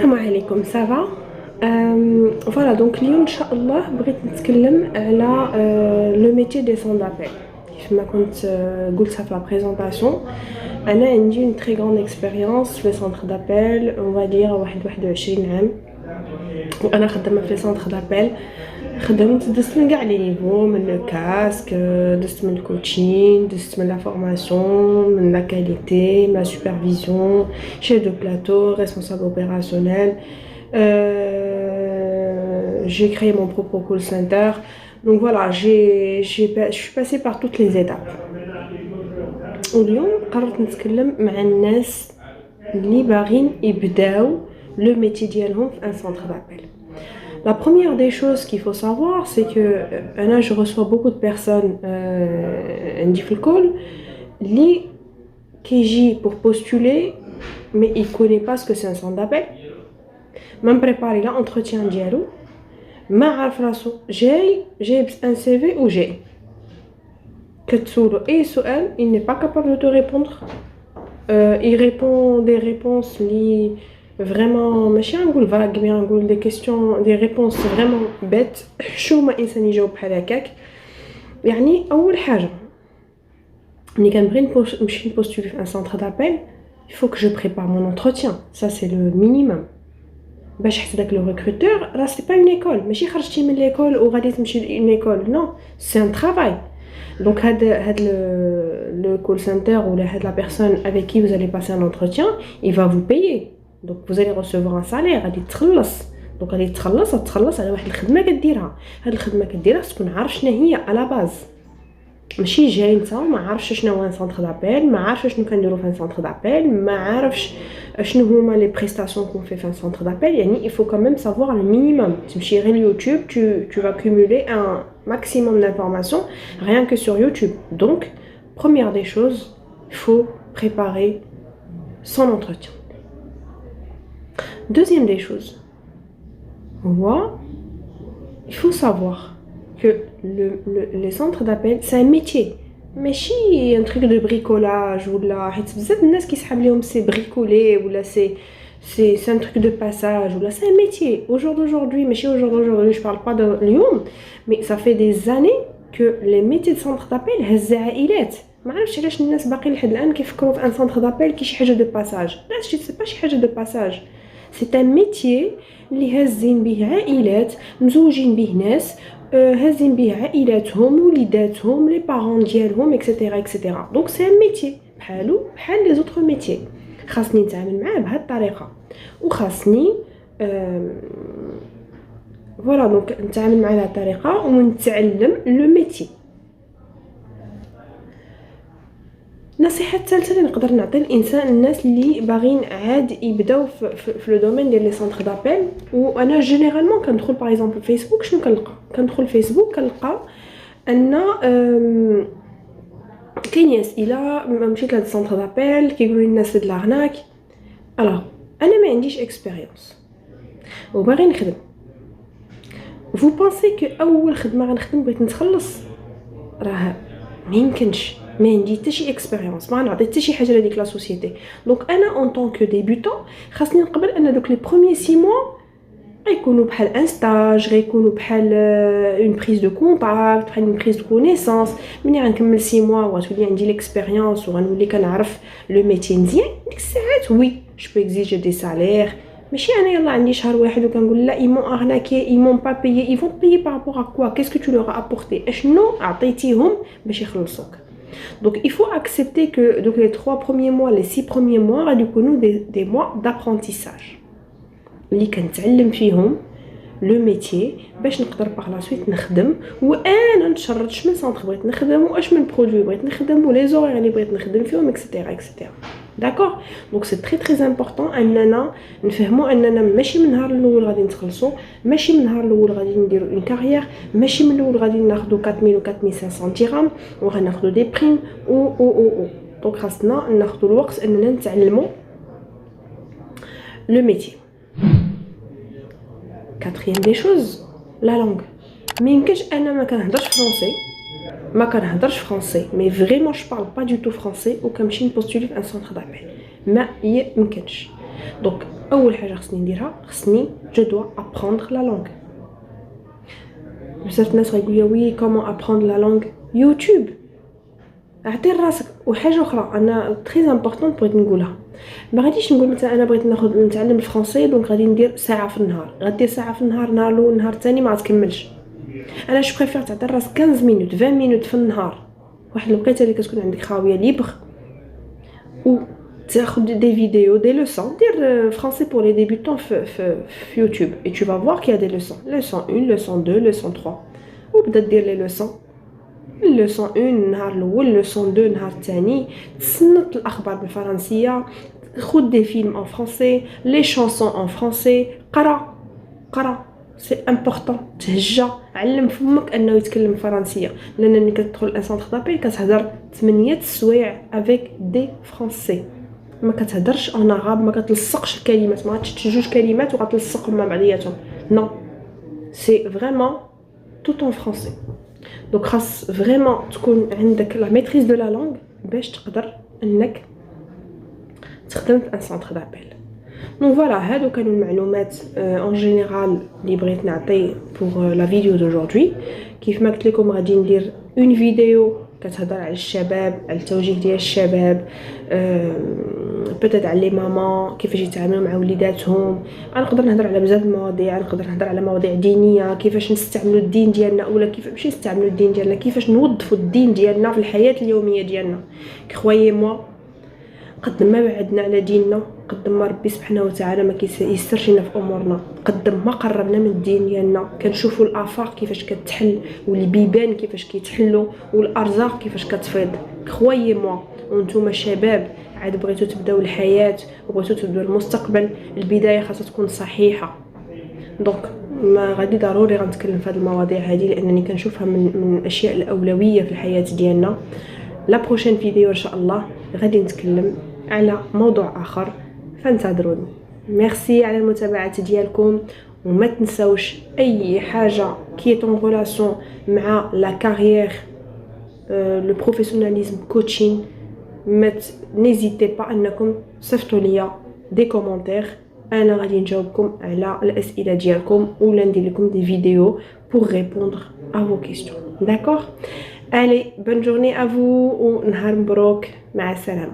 السلام عليكم سافا. فوالا دونك اليوم ان شاء الله بغيت نتكلم على لو ميتي دي سون دابيل. كيف ما كنت قلتها في لا بريزونطاسيون، انا عندي اون تري غروند اكسبيريونس في لي سونتر دابيل، اون فادير 21 عام، وانا خدامه في لي سونتر دابيل. خدمت دزت من كاع لي نيفو، من لو كاسك، دزت من الكوتشين، دزت من لا فورماسيون، من لا كاليتي، من لا سوبرفيزيون، شيف دو بلاteau, responsable opérationnel. J'ai créé mon propre call center. Donc voilà, je suis passée par toutes les étapes. واليوم قررت نتكلم مع الناس اللي باغيين يبداو لو ميتي ديالهم في ان سونتر دابيل. La première des choses qu'il faut savoir, c'est que là, je reçois beaucoup de personnes عندي في الكول اللي كيجي pour postuler, mais il connaît pas ce que c'est un centre d'appel. ما مبريباري لا entretien ديالو، ما عارف راسو، جايب un CV ou جاي كتسولو اي سؤال il n'est pas capable de te répondre. Il répond des réponses li vraiment ماشي نقول vague، mais نقول des questions des réponses vraiment bêtes. حشومه انسان يجاوب بحال هكاك. يعني اول حاجه ملي كنبغي نمشي نبوستولي في ان سونتر دابيل، il faut que je prépare mon entretien. Ça c'est le minimum باش حتى داك لو ريكروتور راه سي با اون ايكول، ماشي خرجتي من ليكول وغادي تمشي لاون ايكول، نو سي ان travail. Donc هاد le call center ou la personne avec qui vous allez passer un entretien, il va vous payer. Donc vous allez recevoir un salaire. غادي تخلص، دونك غادي تخلص على واحد الخدمه كديرها. هاد الخدمه كديرها تكون عارف شنو هي على باز، ماشي جاي نتا ما عارفش شنو هو ان سونتر دابيل، ما عارفش شنو كنديروا في ان سونتر دابيل، ما عارفش شنو هما لي بريستاسيون كون في ان سونتر دابيل. يعني il faut quand même savoir le minimum. تمشي غير اليوتيوب tu vas cumuler un maximum d'informations rien que sur YouTube. Donc première des choses, il faut préparer son entretien. Deuxième des choses, il faut savoir que les centres d'appel c'est un métier, ماشي un truc de bricolage ولا حيت بزاف الناس كيسحاب ليهم سي بريكولي ولا c'est un truc de passage ولا c'est un métier. Aujourd'hui ماشي aujourd'hui je parle pas de اليوم، mais ça fait des années que les métiers de centre d'appel هز عائلات. ما عرفتش علاش الناس باقي لحد الان كيفكروا في ان سونتر دابيل كي شي حاجه دو باساج. لا سي با شي حاجه دو باساج، سي ان ميتيي اللي هازين به عائلات، مزوجين به ناس، هازين به عائلاتهم وليداتهم لي بارون ديالهم اكسيتيرا اكسيتيرا. دونك سي ان ميتيي بحال لي زوتر ميتيي. خاصني نتعامل معاه بهذه الطريقه، وخاصني فوالا دونك نتعامل معاه بهذه الطريقه ونتعلم لو ميتي. نصيحه الثالثه اللي نقدر نعطي الانسان الناس اللي باغيين عاد يبداو في لو دومين ديال لي سونتر دابيل، وانا جينيرالمون كندخل باغ اكزومبل فيسبوك. شنو كندخل فيسبوك كنلقى ان كاين اسئله مشيت لهاد السونتر دابيل كيقولوا لي الناس د لارناك. الوغ انا ما عنديش اكسبيريونس وباغي نخدم. فو بونسي كو اول خدمه غنخدم بغيت نتخلص، راه ما يمكنش، ما عندي حتى شي اكسبيريونس، ما نعطي حتى شي حاجه لهاديك لا سوسيتي. دونك انا اون طونك ديبيوتون خاصني نقبل ان دوك لي بروميير 6 موا غيكونوا بحال ان ستاج، غيكونوا بحال اون بريز دو كونتاكت، بحال اون بريز دو كونيسانس. ملي غنكمل 6 موا وغتولي عندي ليكسبيريونس وغنولي كنعرف لو ميتي مزيان، ديك الساعات وي جو بو اكزيجي دي سالير. ماشي انا يلا عندي شهر واحد وكنقول لا ايمون ارناكي ايمون با بايي، اي فون بايي بارابور ا كوا، كيسكو تو لور ابورتي، اشنو عطيتيهم باش يخلصوك. Donc il faut accepter que donc les 3 premiers mois, les 6 premiers mois غادي يكونوا des mois d'apprentissage اللي كنتعلم فيهم لو ميتي باش نقدر باغ لا سويت نخدم، وانا نشرط شمن سونتر بغيت نخدم واش من برودوي بغيت نخدم ولي زورير اللي بغيت نخدم فيهم اكسيتيرا اكسيتيرا. داكور. دونك سي تري امبورطون اننا نفهموا اننا ماشي من النهار الاول غادي نتخلصوا، ماشي من النهار الاول غادي نديروا اون كارير، ماشي من الاول غادي ناخذوا 4000 و 4500 درهم وغناخذوا دي بريم او. دونك خاصنا ناخذوا الوقت اننا نتعلموا لو ميتي. Quatrième des choses, la langue. ما يمكنش انا ما كنهضرش فرونسي، mais vraiment je parle pas du tout français وكنمشي نبوستولي في ان سونتر دابيل، ما يمكنش. دونك اول حاجه خصني نديرها خصني جو دوا ابروندر لا لونغ. بزاف الناس غيقولوا لي وي كومون ابروندر لا لونغ يوتيوب. اعطي راسك. وحاجه اخرى انا تري امبورطون بغيت نقولها، ما غاديش نقول مثلا انا بغيت نتعلم الفرنسي دونك غادي ندير ساعه في النهار، غدير ساعه في النهار، نهار الاول نهار الثاني ما غتكملش. انا جو بريفير تعطي راسك 15 مينوت 20 مينوت في النهار، واحد الوقيته اللي كتكون عندك خاويه ليبر، و تاخذ دي فيديو دي لوسون، دير فرنسي بور لي ديبيوتون في يوتيوب et tu vas voir qu'il y a des leçons leçon 1 leçon 2 leçon 3 وبدا دير لي لوسون لوسون 1 النهار الاول، لوسون 2 النهار الثاني، تسنط الاخبار بالفرنسيه، خذ دي فيلم ان فرنسي، لي شانسون ان فرنسي، قرا سي امبورطون. تهجى علم فمك انه يتكلم فرنسيه، لان ملي كتدخل الانسان دابيل كتهضر 8 سوايع افيك دي فرنسي، ما كتهضرش ان عرب، ما كتلصقش الكلمات، ما غاتش جوج كلمات وغتلصقهم مع بعضياتهم، نو سي فريمون tout en français. دونك خاص فريمون تكون عندك لا ميتريز دو لا لونغ باش تقدر انك تخدم في ان سونتر دابيل. دونك فوالا هادو كانوا المعلومات اون جينيرال اللي بغيت نعطي بوغ لا فيديو دوجوردي. كيف ما قلت لكم غادي ندير اون فيديو كتهضر على الشباب، على التوجيه ديال الشباب، بيتيت على لي ماما كيفاش يتعاملوا مع وليداتهم. نقدر نهضر على بزاف المواضيع، نقدر نهضر على مواضيع دينيه، كيفاش نستعملوا الدين ديالنا، اولا كيف ماشي نستعملوا الدين ديالنا، كيفاش نوظفوا الدين ديالنا في الحياه اليوميه ديالنا. كخويي موا قد ما بعدنا على ديننا، قد ما ربي سبحانه وتعالى ما كيسرش لنا في امورنا، قد ما قربنا من الدين ديالنا، كنشوفوا الافاق كيفاش كتحل، والبيبان كيفاش كيتحلوا، والارزاق كيفاش كتفيض. خويي موا وانتم شباب عاد بغيتو تبداو الحياه وبغيتو تبداو المستقبل، البدايه خاصها تكون صحيحه. دونك ما غادي ضروري غنتكلم في هذه المواضيع هذه لانني كنشوفها من الاشياء الاولويه في الحياه ديالنا. لا بروشين فيديو ان شاء الله غادي نتكلم على موضوع اخر، فانتظروني. ميرسي على المتابعه ديالكم، وما تنساوش اي حاجه كي طون ريلاسيون مع لا كارير لو بروفيسيوناليزم كوتشين، ما نيزيتي با انكم صيفطوا ليا دي كومونتير، انا غادي نجاوبكم على الاسئله ديالكم ولا ندير لكم دي فيديو pour répondre à vos questions. D'accord? Allez, bonne journée à vous ونهار مبروك، مع السلامه.